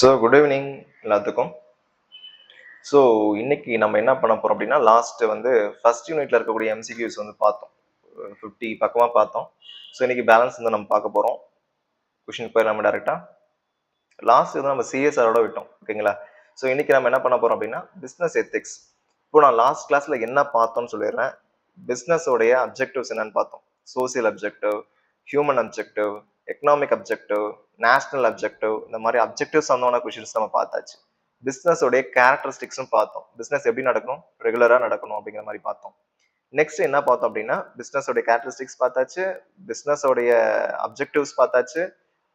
So good evening எல்லாத்துக்கும். So இன்னைக்கு நம்ம என்ன பண்ண போறோம் அப்படின்னா, லாஸ்ட் வந்து ஃபர்ஸ்ட் யூனிட்ல இருக்கக்கூடிய எம்சிக்யூஸ் வந்து பார்த்தோம். 50 பக்கமா பார்த்தோம். ஸோ இன்னைக்கு பேலன்ஸ் வந்து நம்ம பார்க்க போறோம். கொஷின் போயிடலாம் டேரக்டா. லாஸ்ட் வந்து நம்ம சிஎஸ்ஆரோட விட்டோம், ஓகேங்களா? ஸோ இன்னைக்கு நம்ம என்ன பண்ண போறோம் அப்படின்னா, பிசினஸ் எத்திக்ஸ். இப்போ நான் லாஸ்ட் கிளாஸ்ல என்ன பார்த்தோம்னு சொல்லிடுறேன். பிசினஸோடைய அப்ஜெக்டிவ்ஸ் என்னன்னு பார்த்தோம். Social objective, human objective, economic objective, national objective, இந்த மாதிரி அப்ஜெக்டிவ் சம்பந்தமான கொஷின்ஸ் நம்ம பார்த்தாச்சு. பிசினஸோடைய கேரக்டரிஸ்டிக்ஸும் பார்த்தோம். பிசினஸ் எப்படி நடக்கணும், ரெகுலரா நடக்கணும் அப்படிங்கிற மாதிரி பார்த்தோம். நெக்ஸ்ட் என்ன பார்த்தோம் அப்படின்னா, பிசினஸோடைய கேரக்டரிஸ்டிக்ஸ் பார்த்தாச்சு, பிசினஸோடைய அப்ஜெக்டிவ்ஸ் பார்த்தாச்சு,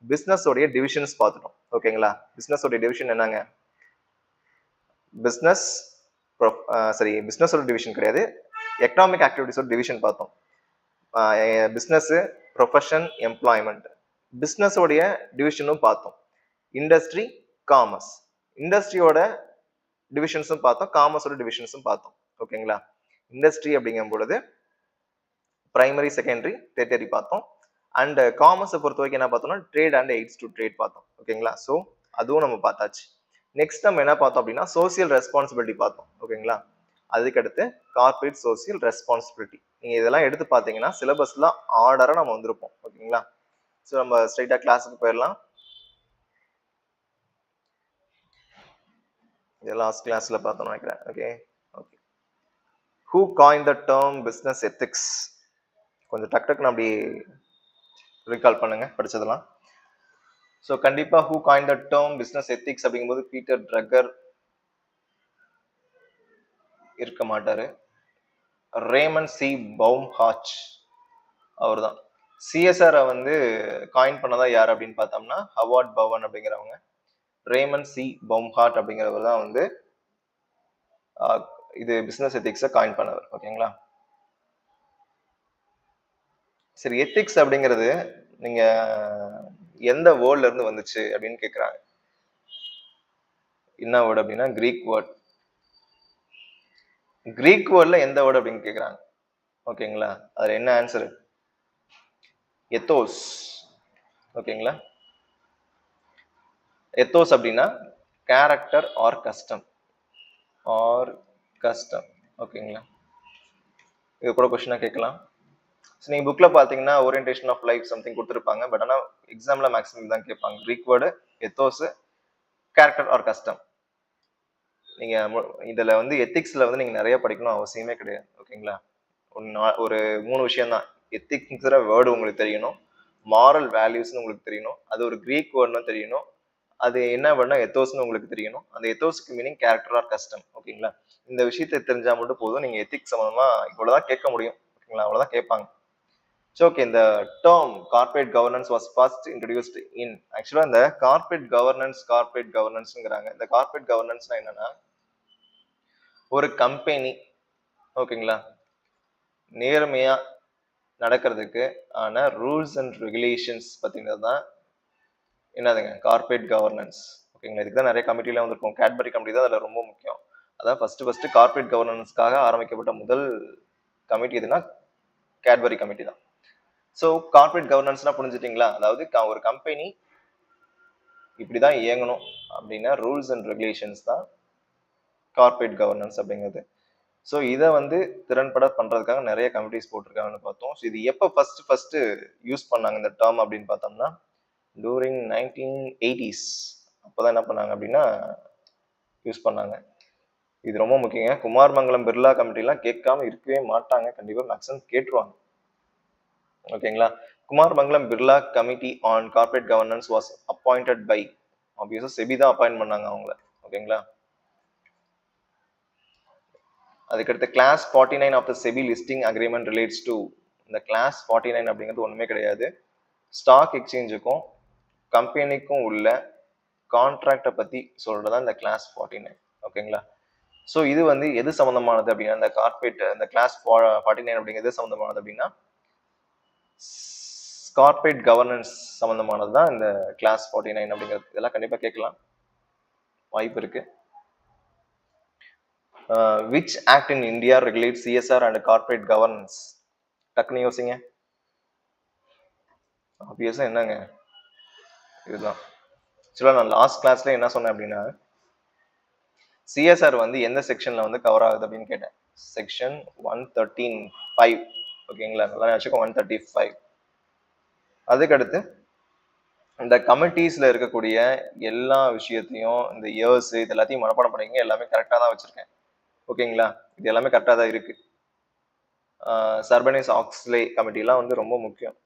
பிசினஸோடைய டிவிஷன்ஸ் பார்த்துட்டோம், ஓகேங்களா? பிசினஸோடைய டிவிஷன் என்னங்க? பிசினஸ் சரி, பிசினஸோட டிவிஷன் கிடையாது, எக்கனாமிக் ஆக்டிவிட்டிஸோட டிவிஷன் பார்த்தோம். Business, profession, employment. பிசினஸோடைய டிவிஷனும் பார்த்தோம். Industry, commerce. இண்டஸ்ட்ரியோட டிவிஷன்ஸும் பார்த்தோம், காமர்ஸோட டிவிஷன்ஸும் பார்த்தோம், ஓகேங்களா? இண்டஸ்ட்ரி அப்படிங்கும் பொழுது பிரைமரி, செகண்டரி, டெர்டரி பார்த்தோம். அண்ட் காமர்ஸை பொறுத்த வரைக்கும் என்ன பார்த்தோம்னா, trade and AIDS to trade பார்த்தோம், ஓகேங்களா? ஸோ அதுவும் நம்ம பார்த்தாச்சு. நெக்ஸ்ட் நம்ம என்ன பார்த்தோம் அப்படின்னா, சோசியல் ரெஸ்பான்சிபிலிட்டி பார்த்தோம், ஓகேங்களா? அதுக்கடுத்து கார்பரேட் சோசியல் ரெஸ்பான்சிபிலிட்டி. நீங்க இதெல்லாம் எடுத்து பார்த்தீங்கன்னா சிலபஸ்ல ஆர்டரா நம்ம வந்திருப்போம், ஓகேங்களா? ஸோ நம்ம ஸ்ட்ரைட்டா கிளாஸுக்கு போயிடலாம். இது லாஸ்ட் கிளாஸ்ல பார்த்தோம்னு நினைக்கிறேன். Okay. Who coined the term business ethics? கொஞ்சம் டக்குன்னு அப்படி ரீகால் பண்ணுங்க படிச்சதெல்லாம். ஸோ கண்டிப்பா who coined the term business ethics அப்படிங்கும்போது பீட்டர் ட்ரக்கர் இருக்க மாட்டாரு. ரேமன் சி பவும்ஹார்ச் அவர் தான். சிஎஸ்ஆரை வந்து காயின் பண்ணதா யார் அப்படின்னு பார்த்தோம்னா ஹவார்ட் பவன் அப்படிங்கிறவங்க. ரேமன் சி பவும்ஹார்ட் அப்படிங்கிறவர் தான் வந்து இது பிசினஸ் எத்திக்ஸை காயின் பண்ணவர், ஓகேங்களா? சரி, எத்திக்ஸ் அப்படிங்கிறது நீங்க எந்த வேர்ட்ல இருந்து வந்துச்சு அப்படின்னு கேக்குறாங்க. என்ன வேர்டு அப்படின்னா கிரீக் வேர்ட். கிரீக் வேர்ட்ல எந்த வேர்டு அப்படின்னு கேக்குறாங்க, ஓகேங்களா? அதுல என்ன ஆன்சர்? எத்தோஸ், ஓகேங்களா? எத்தோஸ் அப்படின்னா கேரக்டர் ஆர் கஸ்டம், ஓகேங்களா? இது கூட கொஸ்டினா கேட்கலாம். நீங்க புக்ல பாத்தீங்கன்னா ஓரியன்டேஷன் ஆஃப் லைஃப் சம்திங் கொடுத்துருப்பாங்க, பட் ஆனா எக்ஸாம்ல மேக்ஸிமம் தான் கேட்பாங்க. Greek word ethos, character or custom. நீங்க இதுல வந்து எத்திக்ஸ்ல வந்து நீங்க நிறைய படிக்கணும் அவசியமே கிடையாது, ஓகேங்களா? ஒரு 3 விஷயம் தான். எத்திக்ஸ்ங்கிற வேர்டு உங்களுக்கு தெரியணும், மாரல் வேல்யூஸ்னு உங்களுக்கு தெரியணும், அது ஒரு கிரீக் வேர்டுன்னு தெரியணும், அது என்ன வேர்டுனா எத்தோஸ்னு உங்களுக்கு தெரியணும், அந்த எத்தோஸ்க்கு மீனிங் கேரக்டர் ஆர் கஸ்டம், ஓகேங்களா? இந்த விஷயத்தை தெரிஞ்சா மட்டும் போதும், நீங்க எத்திக்ஸ் சம்பந்தமா இவ்வளவுதான் கேட்க முடியும், ஓகேங்களா? அவ்வளவுதான் கேட்பாங்க. ஓகே, இந்த term corporate governance was first introduced இன், ஆக்சுவலா இந்த கார்பரேட் கவர்னன்ஸ்ங்கிறாங்க. இந்த கார்பரேட் கவர்னன்ஸ்னா என்னன்னா, ஒரு கம்பெனி, ஓகேங்களா, நேர்மையா நடக்கிறதுக்கு ஆன ரூல்ஸ் அண்ட் ரெகுலேஷன்ஸ் பத்தினது தான் என்னதுங்க கார்பரேட் கவர்னன்ஸ், ஓகேங்களா? இதுக்கு தான் நிறைய கமிட்டிலாம் வந்திருக்கும். கேட்பரி கமிட்டி தான் அதில் ரொம்ப முக்கியம். அதான் ஃபர்ஸ்ட் கார்பரேட் கவர்னன்ஸ்க்காக ஆரம்பிக்கப்பட்ட முதல் கமிட்டி எதுனா கேட்பரி கமிட்டி தான். ஸோ கார்பரேட் கவர்னன்ஸ்னா புரிஞ்சுட்டீங்களா? அதாவது ஒரு கம்பெனி இப்படிதான் இயங்கணும் அப்படின்னா ரூல்ஸ் அண்ட் ரெகுலேஷன்ஸ் தான் கார்பரேட் கவர்னன்ஸ் அப்படிங்கிறது. ஸோ இதை வந்து திறன்பட பண்றதுக்காக நிறைய கமிட்டிஸ் போட்டிருக்காங்கன்னு பார்த்தோம். ஸோ இது எப்போ ஃபர்ஸ்ட் யூஸ் பண்ணாங்க இந்த டேர்ம் அப்படின்னு பார்த்தோம்னா டூரிங் 1980s. அப்போதான் என்ன பண்ணாங்க அப்படின்னா யூஸ் பண்ணாங்க. இது ரொம்ப முக்கியங்க. குமார் மங்கலம் பிர்லா கமிட்டிலாம் கேட்காம இருக்கவே மாட்டாங்க, கண்டிப்பா மேக்ஸிமம் கேட்டுருவாங்க, ஓகேங்களா? Kumar Mangalam Birla committee on corporate governance was appointed by, ஆப்வியஸா செபி தான் அப்பாயிண்ட் பண்ணாங்க அவங்கள, ஓகேங்களா? அதுக்கடுத்து clause 49 of the SEBI listing agreement relates to, இந்த கிளாஸ் 49 அப்படிங்கிறது ஒண்ணுமே கிடையாது, ஸ்டாக் எக்ஸ்சேஞ்சுக்கும் கம்பெனிக்கும் உள்ள கான்ட்ராக்டை பத்தி சொல்றதா இந்த கிளாஸ் 49, ஓகேங்களா? ஸோ இது வந்து எது சம்பந்தமானது அப்படின்னா, இந்த கார்பரேட் இந்த கிளாஸ் 49 அப்படிங்கிறது சம்பந்தமானது அப்படின்னா கார்பரேட் கவர்னன்ஸ் சம்பந்தமானது தான் இந்த கிளாஸ் 49 அப்படிங்கிறது. இதெல்லாம் கண்டிப்பா கேட்கலாம், வாய்ப்பு இருக்கு. which act in India regulates CSR and corporate governance? டக்குனு யோசிங்க. ஆப்வியஸா என்னங்க, இதுதான் ஆக்சுவலா நான் லாஸ்ட் கிளாஸ்ல என்ன சொன்னேன் அப்படின்னா, சிஎஸ்ஆர் வந்து எந்த செக்ஷன்ல வந்து கவர் ஆகுது அப்படின்னு கேட்டேன். செக்ஷன் 113(5). ஓகேங்களா, நல்லா வச்சுக்கோ, 135. அதுக்கடுத்து இந்த கமிட்டிஸ்ல இருக்கக்கூடிய எல்லா விஷயத்தையும், இந்த இயர்ஸ் இது எல்லாத்தையும் மனப்பாடம் பண்ணிங்க. எல்லாமே கரெக்டா தான் வச்சிருக்கேன். ஓகேங்களா, இது எல்லாமே கரெக்டா தான் இருக்கு. சர்பனிஸ் ஆக்ஸ்லே கமிட்டிலாம் வந்து ரொம்ப முக்கியம்.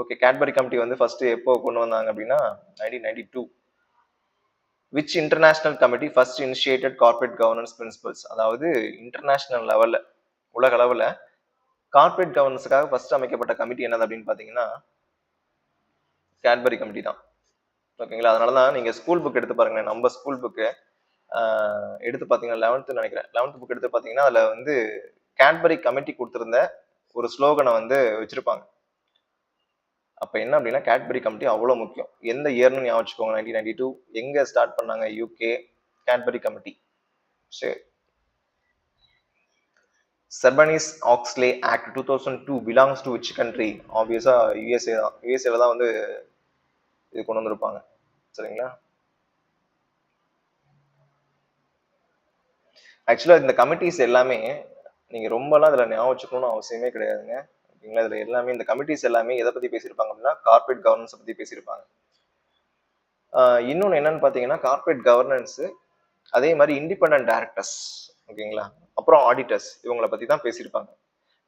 ஓகே, கேட்பரி கமிட்டி வந்து ஃபர்ஸ்ட் எப்போ கொண்டு வந்தாங்க அப்படின்னா 1992. Which international committee first initiated corporate governance principles? அதாவது இன்டர்நேஷனல் லெவல்ல, உலக அளவுல கார்பரேட் கவர்னன்ஸுக்காக ஃபர்ஸ்ட் அமைக்கப்பட்ட கமிட்டி என்னது அப்படின்னு பாத்தீங்கன்னா கேட்பரி கமிட்டி தான். ஓகேங்களா, அதனாலதான் நீங்க ஸ்கூல் புக் எடுத்து பாருங்க. நம்ம ஸ்கூல் புக்கு எடுத்து பாத்தீங்கன்னா 11th நினைக்கிறேன், 11th புக் எடுத்து பாத்தீங்கன்னா அதுல வந்து கேட்பரி கமிட்டி கொடுத்திருந்த ஒரு ஸ்லோகனை வந்து வச்சிருப்பாங்க. அப்ப என்ன அப்படின்னா கேட்பரி கமிட்டி அவ்வளவு முக்கியம். எந்த இயர்னு ஞாபகம் வச்சுக்கோங்க, 1992. எங்க ஸ்டார்ட் பண்ணாங்க? யூகே. Cadbury committee. சரி. Sarbanes-Oxley Act 2002 belongs to which country? Obviously USA தான். USA தான் வந்து இது கொண்டு வந்திருப்பாங்க. சரிங்களா, ஆக்சுவலா இந்த கமிட்டிஸ் எல்லாமே நீங்க ரொம்பலாம் இதுல ஞாபகம் வச்சுக்கணும்னு அவசியமே கிடையாதுங்க. ஓகேங்களா, இதுல எல்லாமே இந்த கமிட்டிஸ் எல்லாமே எதை பத்தி பேசியிருப்பாங்க அப்படின்னா கார்பரேட் கவர்னன்ஸ் பத்தி பேசியிருப்பாங்க. இன்னொன்னு என்னன்னு பாத்தீங்கன்னா கார்பரேட் கவர்னன்ஸ், அதே மாதிரி இண்டிபெண்டன்ட் டைரக்டர்ஸ், ஓகேங்களா, அப்புறம் ஆடிட்டர்ஸ், இவங்களை பத்தி தான் பேசியிருப்பாங்க.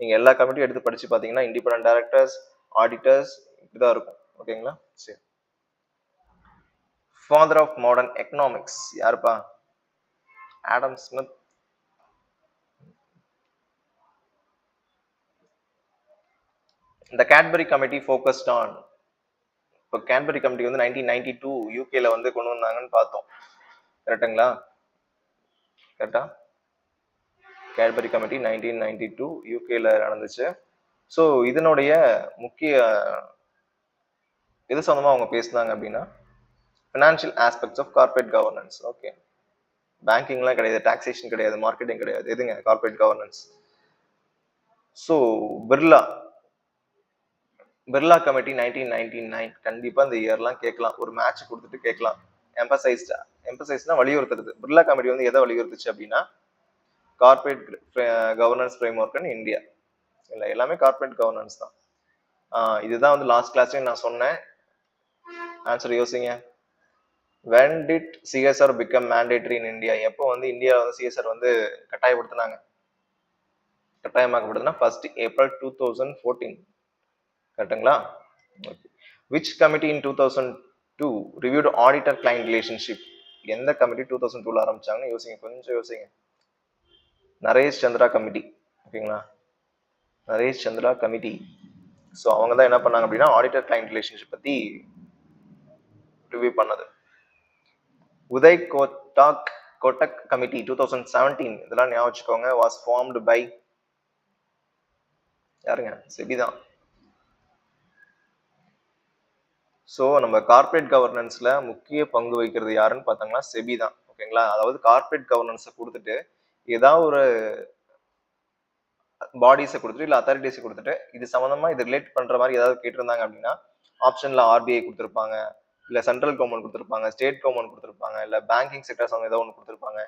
நீங்க எல்லா கமிட்டியும் எடுத்து படிச்சு பாத்தீங்கன்னா இண்டிபெண்டன்ட் டைரக்டர்ஸ், ஆடிட்டர்ஸ் இப்படிதான் இருக்கும். ஓகேங்களா, சரி. ஃபாதர் ஆஃப் மாடர்ன் எக்கனாமிக்ஸ் யாருப்பா? Adam Smith. இந்த கேட்பரி கமிட்டி ஃபோக்கஸ்ட் ஆன், இப்போ கேட்பரி கமிட்டி வந்து 1992 யூகேல வந்து கொண்டு வந்தாங்கன்னு பார்த்தோம். கரெக்டுங்களா? கரெக்டா? கேட்பரி கமிட்டி 1992 யூகேல நடந்துச்சு. ஸோ இதனுடைய முக்கிய எது சம்பந்தமா அவங்க பேசினாங்க அப்படின்னா financial aspects of corporate governance. Okay, பேங்கிங்லாம் கிடையாது, டாக்ஸேஷன் கிடையாது, மார்க்கெட்டிங் கிடையாது, எதுங்க corporate governance. So Birla committee 1999. கண்டிப்பா இந்த இயர்லாம் கேட்கலாம், ஒரு மேட்ச் கொடுத்துட்டு கேட்கலாம். எம்பசைஸ்னா வலியுறுத்துறது. பிர்லா கமிட்டி வந்து எதை வலியுறுத்துச்சு அப்படின்னா corporate governance framework in India. இல்லை, எல்லாமே கார்பரேட் கவர்னன்ஸ் தான். இதுதான் வந்து லாஸ்ட் கிளாஸ்லயும் நான் சொன்னேன். ஆன்சர் யோசிங்க. when did CSR become mandatory in India? எப்போ வந்து இந்தியா வந்து CSR வந்து கட்டாயப்படுத்தினாங்க? கட்டாயமாக்கப்படுதுன்னா ஃபர்ஸ்ட் ஏப்ரல் 2014. கரெக்டுங்களா? which committee in 2002 reviewed auditor client relationship? எந்த கமிட்டி 2002ல ஆரம்பிச்சாங்கன்னு யோசிங்க, கொஞ்சம் யோசிங்க. நரேஷ் சந்திரா கமிட்டி. ஓகேங்களா, நரேஷ் சந்திரா கமிட்டி. ஸோ அவங்க தான் என்ன பண்ணாங்க அப்படின்னா ஆடிட்டர் கிளைண்ட் ரிலேஷன்ஷிப் பத்தி ரிவ்யூ பண்ணது. உதய் கோட்டக் கமிட்டி 2017, இதெல்லாம் ஞாபகம் வச்சுக்கோங்க, வாஸ் ஃபார்ம்டு பை யாருங்க? செபி தான். ஸோ நம்ம கார்பரேட் கவர்னன்ஸ்ல முக்கிய பங்கு வகிக்கிறது யாருன்னு பார்த்தாங்கன்னா செபி தான். ஓகேங்களா, அதாவது கார்பரேட் கவர்னன்ஸை கொடுத்துட்டு ஏதாவது ஒரு பாடிஸை கொடுத்துட்டு இல்லை அத்தாரிட்டிஸை கொடுத்துட்டு இது சம்மந்தமா இது ரிலேட் பண்ற மாதிரி ஏதாவது கேட்டிருந்தாங்க அப்படின்னா ஆப்ஷன்ல ஆர்பிஐ கொடுத்துருப்பாங்க, இல்லை சென்ட்ரல் கவர்மெண்ட் கொடுத்துருப்பாங்க, ஸ்டேட் கவர்மெண்ட் கொடுத்துருப்பாங்க, இல்லை பேங்கிங் செக்டர் சம்மந்தம் ஏதோ ஒன்று கொடுத்துருப்பாங்க,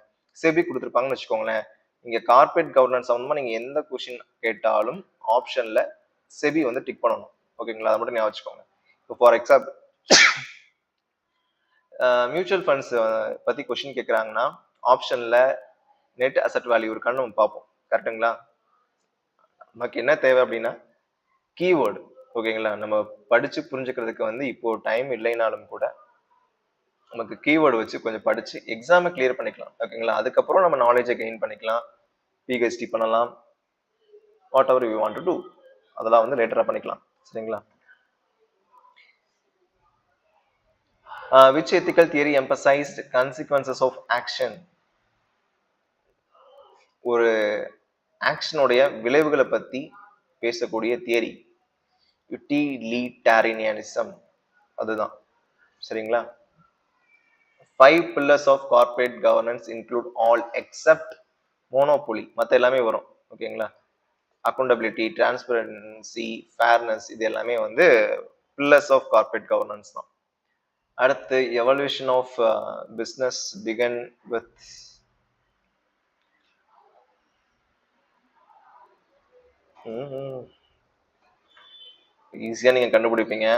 செபி கொடுத்துருப்பாங்கன்னு வச்சுக்கோங்களேன். நீங்க கார்பரேட் கவர்னன்ஸ் சம்மந்தமா நீங்க எந்த கொஸ்டின் கேட்டாலும் ஆப்ஷன்ல செபி வந்து டிக் பண்ணணும். ஓகேங்களா, அதை மட்டும் ஞாபகம் வச்சுக்கோங்க. இப்போ ஃபார் எக்ஸாம்பிள் மியூச்சுவல் ஃபண்ட்ஸ் பத்தி கொஸ்டின் கேட்குறாங்கன்னா ஆப்ஷன்ல நெட் அசெட் வேல்யூ இருக்கான்னு நம்ம பார்ப்போம். கரெக்டுங்களா? நமக்கு என்ன தேவை அப்படின்னா கீவேர்டு. ஓகேங்களா, நம்ம படிச்சு புரிஞ்சுக்கிறதுக்கு வந்து இப்போ டைம் இல்லைனாலும் கூட நமக்கு கீவேர்டு வச்சு கொஞ்சம் படிச்சு எக்ஸாமை கிளியர் பண்ணிக்கலாம். ஓகேங்களா, அதுக்கப்புறம் நம்ம நாலேஜை கெயின் பண்ணிக்கலாம், பிஹெச்டி பண்ணலாம், whatever you want to do, அதெல்லாம் வந்து லேட்டரா பண்ணிக்கலாம். சரிங்களா? which ethical theory emphasized consequences of action? ஒரு ஆக்ஷனுடைய விளைவுகளை பத்தி பேசக்கூடிய தியரி யூட்டிலிட்டேரியனிசம், அதுதான். சரிங்களா? 5 pillars of corporate governance include all except monopoly. மற்ற எல்லாமே வரும். ஓகேங்களா, அக்கௌண்டபிலிட்டி, டிரான்ஸ்பரன்சி, ஃபேர்னஸ், இது எல்லாமே வந்து பில்லர்ஸ் ஆஃப் கார்பரேட் கவர்னன்ஸ் தான். அடுத்து evolution of business began with ஈஸியா நீங்க கண்டுபிடிப்பீங்க.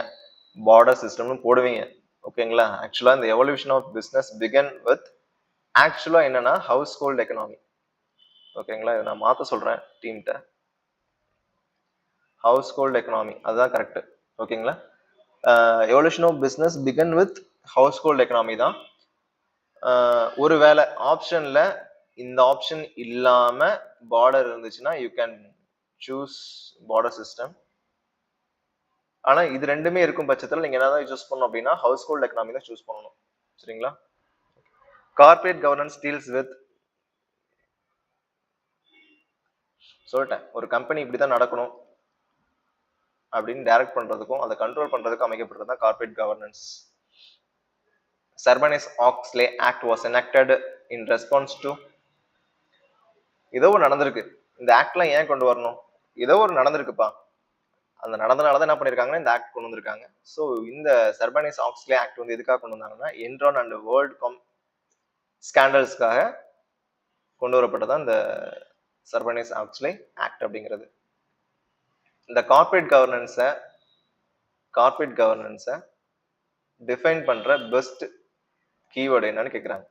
பார்டர் சிஸ்டம்னு போடுவீங்க. ஓகேங்களா? ஆக்சுவலா இந்த evolution of business began with actually என்னன்னா ஹவுஸ் ஹோல்ட் எக்கனாமி. ஓகேங்களா? இதை நான் மாத்த சொல்றேன் டீம்கிட்ட. ஹவுஸ் ஹோல்ட் எக்கனாமி அதுதான் கரெக்ட். ஓகேங்களா? Evolution of business began with household economy தான். ஒருவேளை ஆப்ஷன்ல இந்த ஆப்ஷன் இல்லாம பார்டர் இருந்துச்சுன்னா you can choose barter system. ஆனா இது ரெண்டுமே இருக்கும் பட்சத்துல நீங்க என்னதான் சூஸ் பண்ணணும் அப்படின்னா ஹவுஸ் ஹோல்ட் எக்கனாமி தான் சூஸ் பண்ணணும். சரிங்களா? கார்பரேட் கவர்னன்ஸ் டீல்ஸ் வித் சொல்லிட்டேன். ஒரு கம்பெனி இப்படிதான் நடக்கணும் அப்படின்னு டைரக்ட் பண்றதுக்கும் அதை கண்ட்ரோல் பண்றதுக்கும் அமைக்கப்படுறது தான் corporate governance. Sarbanes-Oxley Act was enacted in response to ஏதோ ஒரு நடந்திருக்கு. இந்த ஆக்ட்லாம் ஏன் கொண்டு வரணும்? ஏதோ ஒரு நடந்திருக்குப்பா. அந்த நடந்தனால தான் என்ன பண்ணிருக்காங்கன்னா இந்த ஆக்ட் கொண்டு வந்திருக்காங்க. ஸோ இந்த Sarbanes-Oxley ஆக்ட் வந்து எதுக்காக கொண்டு வந்தாங்கன்னா என்ரான் அண்ட் வேர்ல்ட் ஸ்கேண்டல்ஸ்க்காக கொண்டு வரப்பட்டதான் இந்த Sarbanes-Oxley ஆக்ட் அப்படிங்கிறது. இந்த கார்பரேட் கவர்னன்ஸை டிஃபைன் பண்ற பெஸ்ட் கீவேர்டு என்னன்னு கேக்குறாங்க.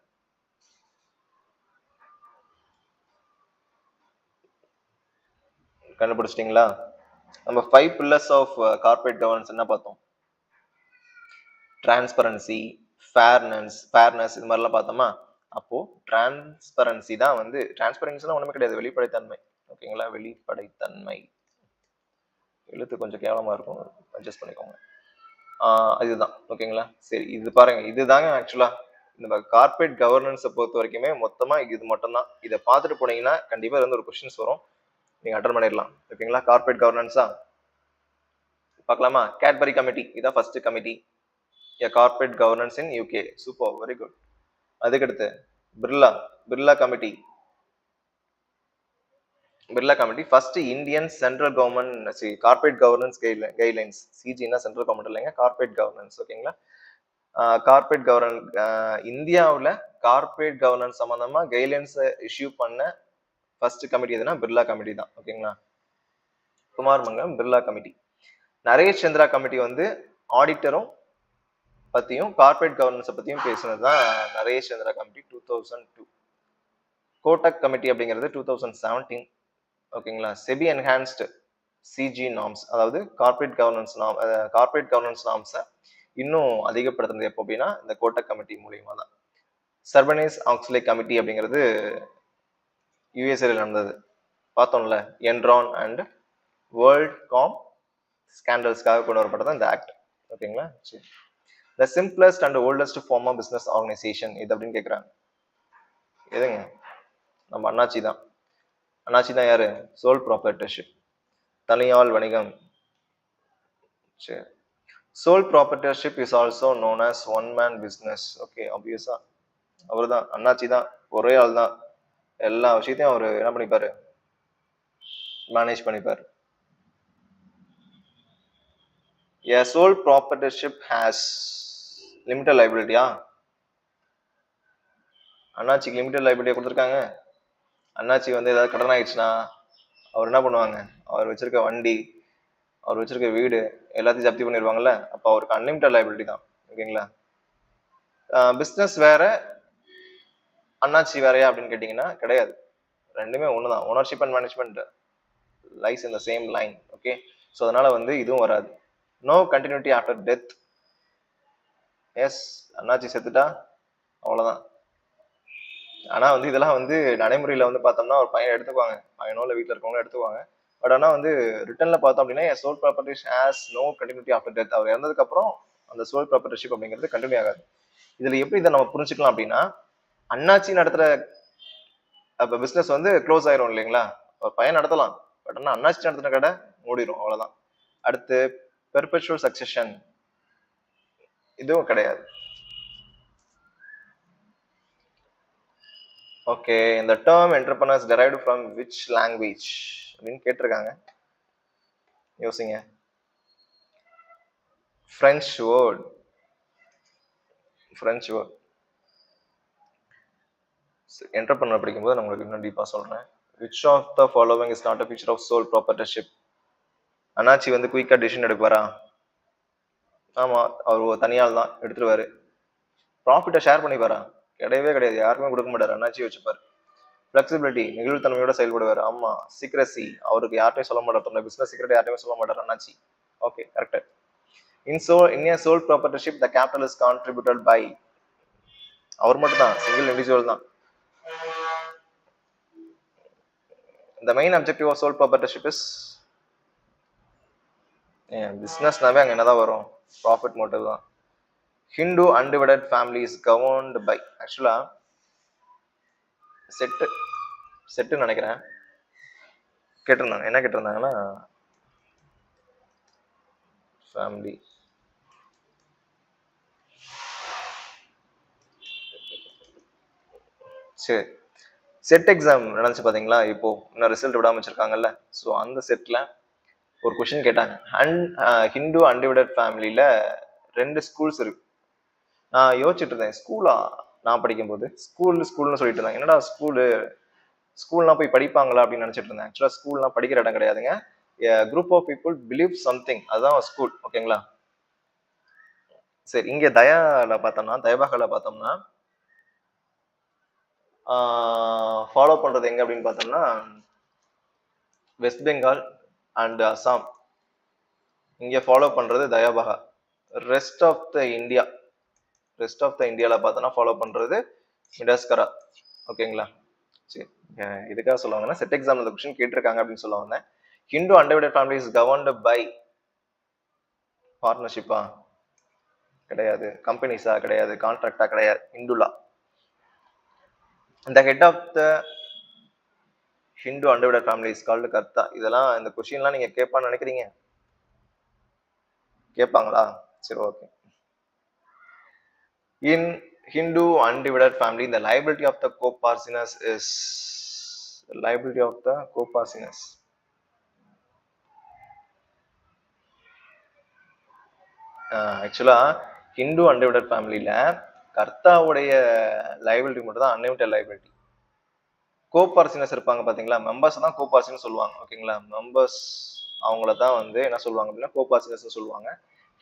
கண்டுபிடிச்சிட்டீங்களா? நம்ம 5 pillars ஆஃப் கார்பரேட் கவர்னன்ஸ் என்ன பார்த்தோம்? டிரான்ஸ்பரன்சி, ஃபேர்னஸ் இது மாதிரிலாம் பார்த்தோமா? அப்போ டிரான்ஸ்பரன்சி தான் வந்து டிரான்ஸ்பரன்சினா ஒண்ணுமே கிடையாது, வெளிப்படைத்தன்மை. ஓகேங்களா? வெளிப்படைத்தன்மை எழுத்து கொஞ்சம் கேவலமா இருக்கும், அட்ஜஸ்ட் பண்ணிக்கோங்க. இதுதான். ஓகேங்களா? சரி, இது பாருங்க, இதுதாங்க ஆக்சுவலா இந்த கார்பரேட் கவர்னன்ஸை பொறுத்த வரைக்குமே மொத்தமா இது மட்டும் தான். இதை பார்த்துட்டு போனீங்கன்னா கண்டிப்பா இருந்து ஒரு கொஸ்டின்ஸ் வரும், நீங்க அட்டன் பண்ணிடலாம். ஓகேங்களா? கார்பரேட் கவர்னன்ஸா பார்க்கலாமா? கேட்பரி கமிட்டி இதான் first committee, corporate governance in UK. Super, very good. அதுக்கடுத்து Birla committee first Indian central government corporate governance guidelines. சிஜினா சென்ட்ரல் கவர்மெண்ட் இல்லைங்க, கார்பரேட் கவர்னன்ஸ். ஓகேங்களா? கார்பரேட் கவர்னன்ஸ் இந்தியாவில் கார்பரேட் கவர்னன்ஸ் சம்பந்தமா கைட்லைன்ஸ் இஷ்யூ பண்ண ஃபர்ஸ்ட் கமிட்டி எதுனா Birla committee தான். ஓகேங்களா? குமார் மங்கலம் பிர்லா கமிட்டி. நரேஷ் சந்திரா கமிட்டி வந்து ஆடிட்டரும் பத்தியும் கார்பரேட் கவர்னன்ஸை பத்தியும் பேசுனது தான் நரேஷ் சந்திரா கமிட்டி 2002. கோட்டக் கமிட்டி அப்படிங்கிறது 2017. ஓகேங்களா? செபி என்ஹான்ஸ்டு சிஜி நார்ம்ஸ், அதாவது கார்பரேட் கவர்னன்ஸ் நார்ம்ஸை இன்னும் அதிகப்படுத்துறது எப்போ அப்படின்னா இந்த கோட்டக் கமிட்டி மூலியமா தான். Sarbanes-Oxley கமிட்டி அப்படிங்கிறது யூஎஸ்ஏல நடந்தது, பார்த்தோம்ல. என்ரான் அண்ட் வேர்ல்ட் ஸ்கேண்டல்ஸ்க்காக கொண்டு வரப்பட்டது இந்த ஆக்ட். ஓகேங்களா? சரி. The simplest and oldest form of business organization இது அப்படின்னு கேட்குறாங்க. எதுங்க? நம்ம அண்ணாச்சி தான். அண்ணாச்சி தான் யாரு? சோல் ப்ராப்பர்ட்டர்ஷிப், தனியாள் வணிகம். சரி. Sole proprietorship is also known as one man business. Okay, ஆப்வியஸா அவர் தான், அண்ணாச்சி தான், ஒரே ஆள் தான், எல்லா விஷயத்தையும் அவர் என்ன பண்ணிப்பாரு, மேனேஜ் பண்ணிப்பாரு. A sole proprietorship has limited liability. அண்ணாச்சிக்கு லிமிடெட் லைபிலிட்டியை கொடுத்துருக்காங்க. அண்ணாச்சி வந்து ஏதாவது கடன் ஆயிடுச்சுன்னா அவர் என்ன பண்ணுவாங்க, அவர் வச்சிருக்க வண்டி, அவர் வச்சிருக்க வீடு எல்லாத்தையும் ஜப்தி பண்ணிடுவாங்கல்ல. அப்போ அவருக்கு அன்லிமிட்டட் லைபிலிட்டி தான். ஓகேங்களா? பிஸ்னஸ் வேற, அண்ணாச்சி வேறையா அப்படின்னு கேட்டிங்கன்னா கிடையாது, ரெண்டுமே ஒன்று தான். Ownership and management lies in the same line. Okay, so அதனால வந்து இதுவும் வராது. No continuity after death. Yes, அண்ணாச்சி செத்துட்டா அவ்வளோதான். ஆனா வந்து இதெல்லாம் வந்து நடைமுறையில வந்து பார்த்தோம்னா ஒரு பையன் எடுத்துக்குவாங்க, பையனோ இல்லை வீட்டில் இருக்கவங்க எடுத்துக்குவாங்க. பட் ஆனால் வந்து ரிட்டர்ன்ல பார்த்தோம் அப்படின்னா sole properties has no continuity after death. அவர் இறந்ததுக்கு அப்புறம் அந்த சோல் ப்ராப்பர்ட்டிஷிப் அப்படிங்கிறது கண்டினியூ ஆகாது. இதுல எப்படி இதை நம்ம புரிஞ்சுக்கலாம் அப்படின்னா, அண்ணாச்சி நடத்துற அப்ப பிசினஸ் வந்து க்ளோஸ் ஆயிரும் இல்லைங்களா? ஒரு பையன் நடத்தலாம், பட் ஆனால் அண்ணாச்சி நடத்துன கடை மூடிடும், அவ்வளவுதான். அடுத்து பெர்பெச்சுவல் சக்சஷன், இதுவும் கிடையாது. ஓகே, இந்த term entrepreneurs derived from which language அப்படின்னு கேட்டிருக்காங்க. யோசிங்க. French word. French word. Entrepreneur படிக்கும்போது நான் உங்களுக்கு இன்னும் டீப்பா சொல்றேன். Which of the following is not a feature of sole proprietorship? அண்ணாச்சி வந்து குயிக்கா டிசிஷன் எடுப்பாரா? ஆமா, அவர் ஒரு தனியாள் தான், எடுத்துருவாரு. ப்ராஃபிட்டை ஷேர் பண்ணிப்பாரா? கிடையவே கிடையாது, யாருக்குமே கொடுக்க மாட்டாரு, அண்ணாச்சி வச்சுப்பாரு. ஃபிளெக்சிபிலிட்டி, நெகிழ்வுத்தன்மையோட செயல்படுவார். ஆமா. சீக்ரசி, அவருக்கு யார்ட்டையும் சொல்ல மாட்டார், பிசினஸ் சீக்ரெட் யார்ட்டையும் சொல்ல மாட்டார் அண்ணாச்சி. Okay, correct. In a sole proprietorship, the capital is contributed by, அவர் மட்டும் தான், சிங்கிள் இண்டிவிஜுவல் தான். The main objective of sole proprietorship is, பிசினஸ்னாவே அங்க என்னதான் வரும்? ப்ராஃபிட் மோட்டிவ் தான். Hindu undivided family is governed by, ஆக்சுவலா செட்டு நினைக்கிறேன் கேட்டிருந்தாங்க. என்ன கேட்டிருந்தாங்கன்னா, ஃபேமிலி சரி, செட் எக்ஸாம் நடந்துச்சு பாத்தீங்களா? இப்போ இன்னும் ரிசல்ட் விடாம வச்சிருக்காங்கல்ல. ஸோ அந்த செட்ல ஒரு கொஸ்டின் கேட்டாங்க. ஹிந்து அன்டிவைடட் ஃபேமிலியில 2 ஸ்கூல்ஸ் இருக்கு. நான் யோசிச்சுட்டு இருந்தேன், ஸ்கூலா? நான் படிக்கும்போது ஸ்கூல்னு சொல்லிட்டு இருந்தாங்க. என்னடா ஸ்கூல்லாம் போய் படிப்பாங்களா அப்படின்னு நினைச்சிட்டு இருந்தேன். ஆக்சுவலா ஸ்கூல்லாம் படிக்கிற இடம் கிடையாதுங்க. Group of people believe something, அதுதான் ஸ்கூல். ஓகேங்களா? சரி, இங்க தயபாகல பார்த்தோம்னா ஃபாலோ பண்றது எங்க அப்படின்னு பார்த்தோம்னா வெஸ்ட் பெங்கால் அண்ட் அசாம். இங்க ஃபாலோ பண்றது தயாபகா. ரெஸ்ட் ஆஃப் த இந்தியால பார்த்தோம்னா ஃபாலோ பண்றது மிடாஸ்கரா. ஓகேங்களா? சரி, இதுக்காக சொல்லுவாங்கன்னா செட் எக்ஸாம் இந்த கொஸ்டின் கேட்டிருக்காங்க அப்படின்னு சொல்ல வந்தேன். Hindu undivided family is governed by பார்ட்னர்ஷிப்பா? கிடையாது. கம்பெனிஸா? கிடையாது. கான்ட்ராக்டா? கிடையாது. Hindu law. The head of the Hindu undivided family is called கர்த்தா. இதெல்லாம் இந்த கொஸ்டின்லாம் நீங்க கேட்பான்னு நினைக்கிறீங்க? கேட்பாங்களா? சரி, okay. In Hindu undivided family, the liability of the co-parceners is ஆக்சுவலா ஹிந்து அன்டிவைடட் ஃபேமிலியில கர்த்தாவுடைய லைபிலிட்டி மட்டும் தான் அன்லிமிட்டட் லைபிலிட்டி. கோபார்சினஸ் இருப்பாங்க பாத்தீங்களா, மெம்பர்ஸ் தான் கோபார்சினஸ் சொல்லுவாங்க. ஓகேங்களா? மெம்பர்ஸ் அவங்கள தான் வந்து என்ன சொல்லுவாங்க அப்படின்னா கோபார்சினஸ் சொல்லுவாங்க.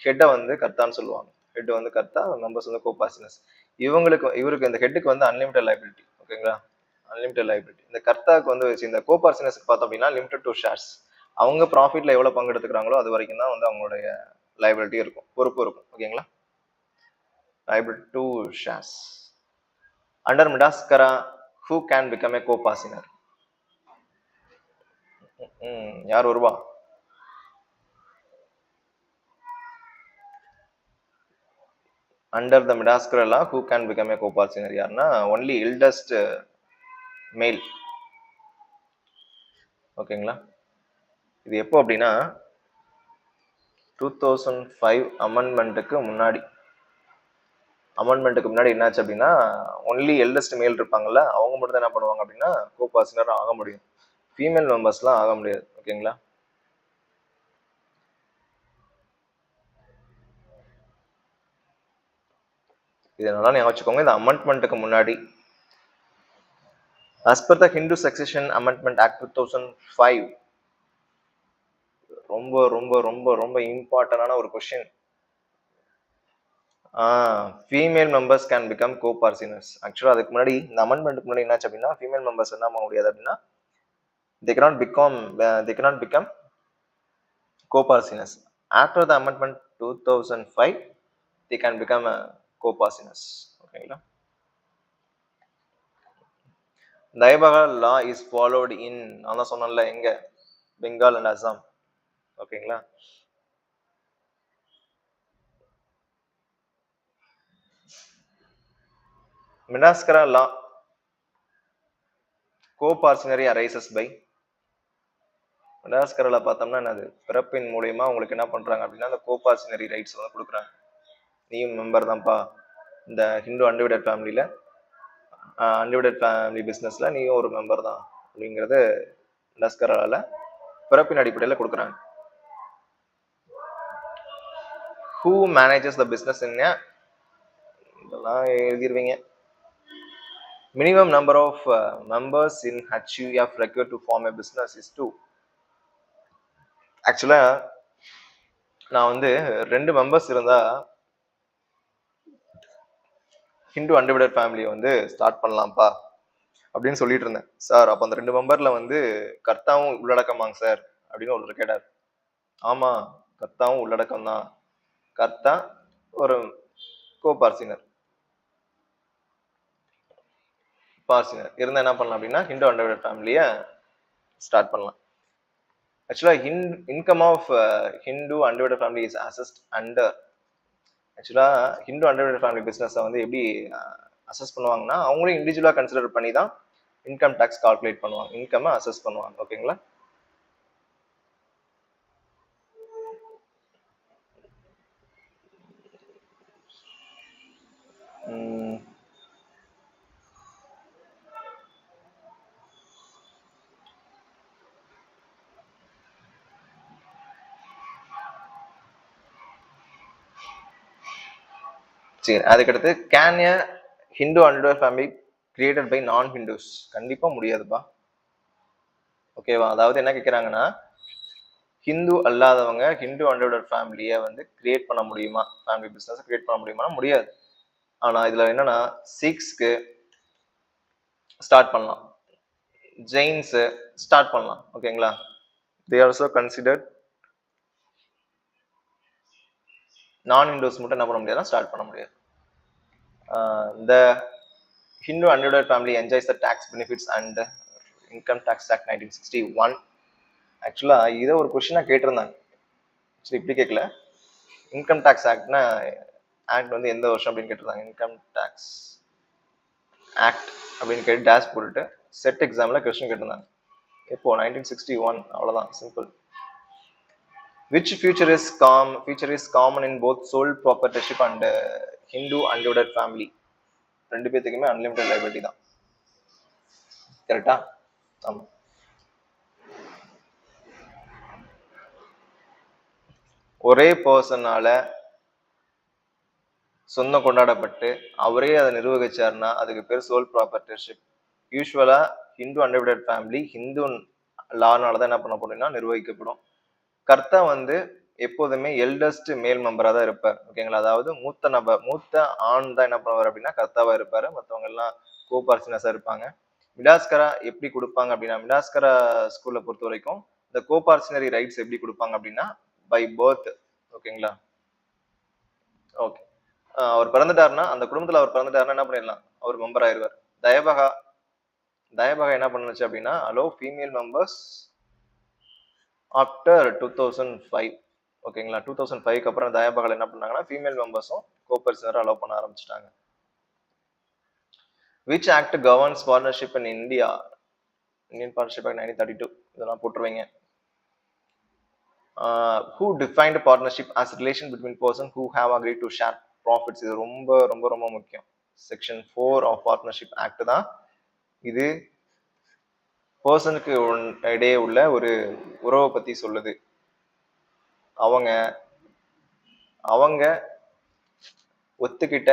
ஹெட்டை வந்து கர்த்தான்னு சொல்லுவாங்க. ஹெட் வந்து கர்த்தா, மெம்பர்ஸ் வந்து கோபார்சினஸ். இவருக்கு இந்த ஹெட்டுக்கு வந்து அன்லிமிட்டட் லைபிலிட்டி. ஓகேங்களா? Unlimited liability. இந்த கர்த்தாக்கு வந்து இந்த கோபார்சினஸ்க்கு பார்த்தோம் அப்படின்னா லிமிடெட் டு ஷேர்ஸ். அவங்க ப்ராஃபிட்ல எவ்வளவு பங்கு எடுத்துக்கிறாங்களோ அது வரைக்கும் தான் வந்து அவங்களுடைய லைபிலிட்டி இருக்கும், பொறுப்பு இருக்கும். ஓகேங்களா? Liability to shares. Under Mitakshara, who can become a co-partner? யார் வருவா? Under the Mitakshara law, who can become a co-partner? யாருன்னா only eldest male. ஓகேங்களா? இது எப்போ அப்படின்னா 2005 அமெண்ட்மெண்ட்டுக்கு முன்னாடி என்னாச்சு அப்படின்னா ஒன்லி எல்டஸ்ட் மேல் இருப்பாங்கல்ல, அவங்க மட்டும் தான் என்ன பண்ணுவாங்க அப்படின்னா கோபார்ட்னர் ஆக முடியும். ஃபீமேல் மெம்பர்ஸ்லாம் ஆக முடியாது. ஓகேங்களா? இதனால ஞாபகம் வச்சுக்கோங்க, இந்த அமெண்ட்மெண்ட்டுக்கு முன்னாடி as per the Hindu Succession Amendment Act 2005, ரொம்ப ரொம்ப ரொம்ப ரொம்ப இம்பார்ட்டன்டான ஒரு question. Female members can become coparceners. ஆக்சுவலா அதுக்கு முன்னாடி இந்த அமெண்ட்மெண்ட்டுக்கு முன்னாடி என்னாச்சு அப்படின்னா ஃபீமேல் மெம்பர்ஸ் என்ன பண்ண முடியாது அப்படின்னா they cannot become co-partners. After the amendment 2005, they can become a co-partners. ஓகேங்களா? தயபாகா law is followed in, நான் தான் சொன்னேன்ல, எங்க? பெங்கால் அண்ட் அசாம். ஓகேங்களா? மிடாஸ்கரா law, co-partnership arises by, மிடாஸ்கரால பார்த்தோம்னா என்னது? பிறப்பின் மூலியமா உங்களுக்கு என்ன பண்றாங்க அப்படின்னா அந்த கோபார்சினரி ரைட்ஸ் வந்து கொடுக்குறாங்க. நீயும் மெம்பர் தான்ப்பா இந்த ஹிந்து அன்டிவைடட் ஃபேமிலியில, அன்டிவைடட் ஃபேமிலி பிசினஸ்ல நீயும் ஒரு மெம்பர் தான் அப்படிங்கிறது மிடாஸ்கரால பிறப்பின் அடிப்படையில் கொடுக்குறாங்க. Who manages the business in a, அதெல்லாம் எழுதிருவீங்க. Minimum number of members in HUF required to form a business is 2. ஆக்சுவலா நான் வந்து 2 மெம்பர்ஸ் இருந்தா ஹிந்து அன்டிவைடட் ஃபேமிலியை வந்து ஸ்டார்ட் பண்ணலாம்ப்பா அப்படின்னு சொல்லிட்டு இருந்தேன். சார் அப்போ அந்த 2 மெம்பர்ல வந்து கர்த்தாவும் உள்ளடக்கமாங்க சார் அப்படின்னு ஒருத்தர் கேட்டார். ஆமா, கர்த்தாவும் உள்ளடக்கம் தான். கர்த்தா ஒரு பார்சினர் இருந்தா என்ன பண்ணலாம் அப்படின்னா ஹிந்து அன்டிவைடட் ஃபேமிலியை ஸ்டார்ட் பண்ணலாம். Actually income of Hindu undivided family is assessed under. Actually Hindu undivided family பிசினஸை வந்து எப்படி அசஸ் பண்ணுவாங்கன்னா அவங்களும் இண்டிவிஜுவலா கன்சிடர் பண்ணி தான் இன்கம் டேக்ஸ் கால்குலேட் பண்ணுவாங்க, இன்கம் அசஸ் பண்ணுவாங்க. ஓகேங்களா? சரி, அதுக்கடுத்து can a Hindu undivided family created by non Hindus? கண்டிப்பா முடியாதுப்பா. ஓகேவா? அதாவது என்ன கேட்குறாங்கன்னா ஹிந்து அல்லாதவங்க ஹிந்து அன்டிவைடட் ஃபேமிலியை வந்து கிரியேட் பண்ண முடியுமா, ஃபேமிலி பிசினஸ் கிரியேட் பண்ண முடியுமா? முடியாது. ஆனா இதுல என்னன்னா சிக்ஸ்க்கு ஸ்டார்ட் பண்ணலாம், ஜெயின்ஸ் ஸ்டார்ட் பண்ணலாம். ஓகேங்களா? They also considered. நான் ஹிந்துஸ் மட்டும் என்ன பண்ண முடியாது, ஸ்டார்ட் பண்ண முடியாது. The Hindu undivided family enjoys the tax benefits and Income Tax Act 1961. ஆக்சுவலா இதை ஒரு கொஸ்டினா கேட்டிருந்தாங்க. சரி, இப்படி கேட்கல. இன்கம் டேக்ஸ் ஆக்ட்னா ஆக்ட் வந்து எந்த வருஷம் அப்படின்னு கேட்டிருந்தாங்க. இன்கம் டேக்ஸ் ஆக்ட் அப்படின்னு கேட்டு டேஷ் போட்டுட்டு செட் எக்ஸாம்ல கொஸ்டின் கேட்டிருந்தாங்க. இப்போ 1961, அவ்வளவுதான், simple. Which feature is common in both sole proprietorship and Hindu undivided family? 2 பேத்துக்குமே அன்லிமிட்டட் லைபிலிட்டி தான். கரெக்டா? ஆமா. ஒரே பர்சனால சொந்தம் கொண்டாடப்பட்டு அவரே அதை நிர்வகிச்சாருன்னா அதுக்கு பேர் சோல் ப்ராப்பர்ட்டிஷிப். யூஸ்வலா ஹிந்து அன்டிவைடட் ஃபேமிலி ஹிந்து லானால தான் என்ன பண்ண போறீங்கன்னா நிர்வகிக்கப்படும். கர்த்தா வந்து எப்போதுமே எல்டஸ்ட் மேல் மெம்பரா தான் இருப்பார். ஓகேங்களா? அதாவது மூத்த ஆண் தான் என்ன பண்ணுவார் அப்படின்னா கர்த்தாவா இருப்பாரு. மற்றவங்க எல்லாம் கோபார்சினஸா இருப்பாங்க. மிடாஸ்கரா எப்படி கொடுப்பாங்க அப்படின்னா, மிடாஸ்கரா ஸ்கூல்ல பொறுத்த வரைக்கும் இந்த கோபார்சினரி ரைட்ஸ் எப்படி கொடுப்பாங்க அப்படின்னா பை பர்த். ஓகேங்களா? ஓகே. அவர் பிறந்துட்டாருன்னா அந்த குடும்பத்துல அவர் பிறந்துட்டாருன்னா என்ன பண்ணிடலாம், அவர் மெம்பர் ஆயிடுவார். தயபகா என்ன பண்ணுச்சு அப்படின்னா அலோ ஃபீமேல் மெம்பர்ஸ் ஆஃப்டர் 2005. ஓகேங்களா? 2005க்கு அப்புறம் தயபகல் என்ன பண்ணாங்கன்னா ஃபீமேல் மெம்பர்ஸும் கோபர்சனரை அலோவ் பண்ண ஆரம்பிச்சிட்டாங்க. Which act governance partnership in India? Indian partnership act 1932. இதெல்லாம் போட்டுருவீங்க. Who defined partnership as relation between person who have agreed to share profits? இது ரொம்ப ரொம்ப ரொம்ப முக்கியம். செக்ஷன் 4 ஆஃப் பார்ட்னர்ஷிப் ஆக்ட் தான் இது பர்சனுக்கு இடையே உள்ள ஒரு உறவை பத்தி சொல்லுது. அவங்க ஒத்துக்கிட்ட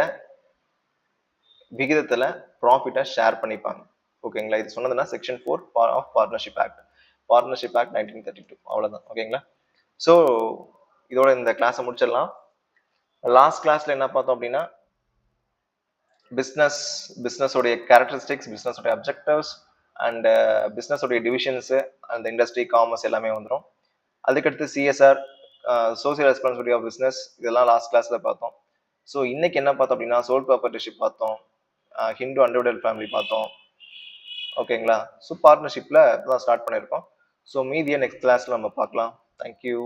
விகிதத்துல ப்ராஃபிட்டை ஷேர் பண்ணிப்பாங்க. ஓகேங்களா? இது சொன்னதுன்னா செக்ஷன் 4 ஆஃப் பார்ட்னர்ஷிப் ஆக்ட் 1932. அவ்வளவுதான். ஓகேங்களா? ஸோ இதோட இந்த கிளாஸை முடிச்சிடலாம். லாஸ்ட் கிளாஸ்ல என்ன பார்த்தோம் அப்படின்னா பிஸ்னஸோடைய கேரக்டரிஸ்டிக்ஸ், பிஸ்னஸோடைய அப்ஜெக்டிவ்ஸ் அண்ட் பிஸ்னஸோடைய டிவிஷன்ஸு அந்த இண்டஸ்ட்ரி, காமர்ஸ் எல்லாமே வந்துடும். அதுக்கடுத்து CSR, social responsibility of business, இதெல்லாம் லாஸ்ட் கிளாஸ்ல பார்த்தோம். ஸோ இன்னைக்கு என்ன பார்த்தோம் அப்படின்னா சோல் ப்ராப்பர்ட்டிஷிப் பார்த்தோம், ஹிந்து அன்டிவைடட் ஃபேமிலி பார்த்தோம். ஓகேங்களா? ஸோ பார்ட்னர்ஷிப்ல இப்பதான் ஸ்டார்ட் பண்ணியிருக்கோம். ஸோ மீதியை நெக்ஸ்ட் கிளாஸ்ல நம்ம பார்க்கலாம். தேங்க்யூ.